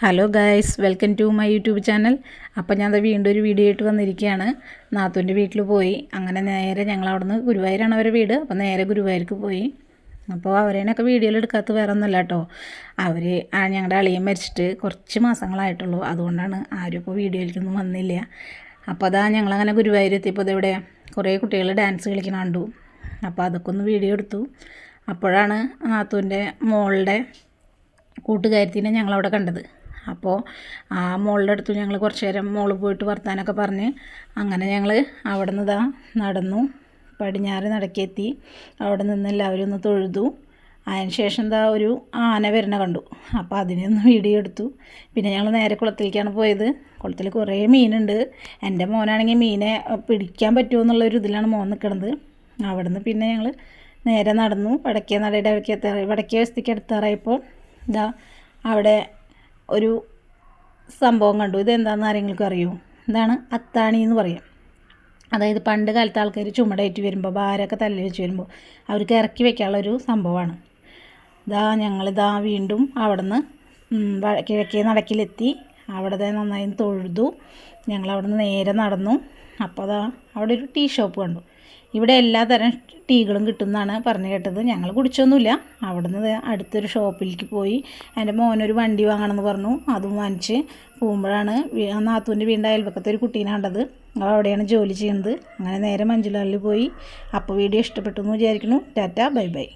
Hello guys, welcome to my YouTube channel. അപ്പോൾ ഞാൻ വീണ്ടും ഒരു വീഡിയോ ആയിട്ട് വന്നിരിക്കുകയാണ്. നാത്തൂൻ്റെ വീട്ടിൽ പോയി. അങ്ങനെ നേരെ ഞങ്ങൾ അവിടുന്ന് ഗുരുവായൂരാണ് അവരുടെ വീട്. അപ്പോൾ നേരെ ഗുരുവായൂർക്ക് പോയി. അപ്പോൾ അവരേനൊക്കെ വീഡിയോയിൽ എടുക്കാത്ത വേറെ ഒന്നുമല്ല കേട്ടോ. അവർ ഞങ്ങളുടെ അളിയൻ മരിച്ചിട്ട് കുറച്ച് മാസങ്ങളായിട്ടുള്ളൂ. അതുകൊണ്ടാണ് ആരും ഇപ്പോൾ വീഡിയോയിലേക്കൊന്നും വന്നില്ല. അപ്പോൾ അതാ ഞങ്ങളങ്ങനെ ഗുരുവായൂർ എത്തിയപ്പോൾ ഇതെവിടെ കുറേ കുട്ടികൾ ഡാൻസ് കളിക്കണം കണ്ടു. അപ്പോൾ അതൊക്കെ ഒന്ന് വീഡിയോ എടുത്തു. അപ്പോഴാണ് നാത്തൂൻ്റെ മോളുടെ കൂട്ടുകാരത്തിനെ ഞങ്ങളവിടെ കണ്ടത്. അപ്പോൾ ആ മോളുടെ അടുത്ത് ഞങ്ങൾ കുറച്ച് നേരം മോള് പോയിട്ട് വർത്താനൊക്കെ പറഞ്ഞ് അങ്ങനെ ഞങ്ങൾ അവിടെ നിന്ന് ഇതാ നടന്നു പടിഞ്ഞാറ് നടക്കെത്തി. അവിടെ നിന്ന് എല്ലാവരും ഒന്ന് തൊഴുതു. അതിന് ശേഷം എന്താ ഒരു ആന വരണ കണ്ടു. അപ്പോൾ അതിനൊന്ന് വീഡിയോ എടുത്തു. പിന്നെ ഞങ്ങൾ നേരെ കുളത്തിലേക്കാണ് പോയത്. കുളത്തിൽ കുറേ മീനുണ്ട്. എൻ്റെ മോനാണെങ്കിൽ മീനെ പിടിക്കാൻ പറ്റുമോ എന്നുള്ളൊരു ഇതിലാണ് മോൻ നിൽക്കുന്നത്. അവിടെ നിന്ന് പിന്നെ ഞങ്ങൾ നേരെ നടന്നു. വടക്കേ നടയുടെ വടക്കേ വശത്തേക്ക് അടുത്താറായപ്പോൾ ഇതാ അവിടെ ഒരു സംഭവം കണ്ടു. ഇതെന്താണെന്ന് ആരെങ്കിലും അറിയുമോ? ഇതാണ് അത്താണി എന്ന് പറയും. അതായത് പണ്ട് കാലത്ത് ആൾക്കാർ ചുമടേറ്റ് വരുമ്പോൾ ഭാരമൊക്കെ തല്ലി വെച്ച് വരുമ്പോൾ അവർക്ക് ഇറക്കി വെക്കാനുള്ളൊരു സംഭവമാണ്. ഞങ്ങളിതാ വീണ്ടും അവിടെ നിന്ന് കിഴക്കേ നടക്കിലെത്തി. അവിടെ നന്നായി തൊഴുതു. ഞങ്ങളവിടെ നിന്ന് നേരെ നടന്നു. അപ്പോൾ അവിടെ ഒരു ടീ ഷോപ്പ് കണ്ടു. ഇവിടെ എല്ലാ തരം ടീകളും കിട്ടുമെന്നാണ് പറഞ്ഞു കേട്ടത്. ഞങ്ങൾ കുടിച്ചൊന്നുമില്ല. അവിടെ നിന്ന് അടുത്തൊരു ഷോപ്പിലേക്ക് പോയി. എൻ്റെ മോനൊരു വണ്ടി വാങ്ങണമെന്ന് പറഞ്ഞു. അതും വാങ്ങിച്ച് പോകുമ്പോഴാണ് നാത്തൂൻ്റെ വീടിൻ്റെ അയൽപക്കത്തെ ഒരു കുട്ടീനെ കണ്ടത്. അവിടെയാണ് ജോലി ചെയ്യുന്നത്. അങ്ങനെ നേരെ മഞ്ജുലാലിൽ പോയി. അപ്പോൾ വീഡിയോ ഇഷ്ടപ്പെട്ടു എന്ന് വിചാരിക്കുന്നു. Tata, bye bye.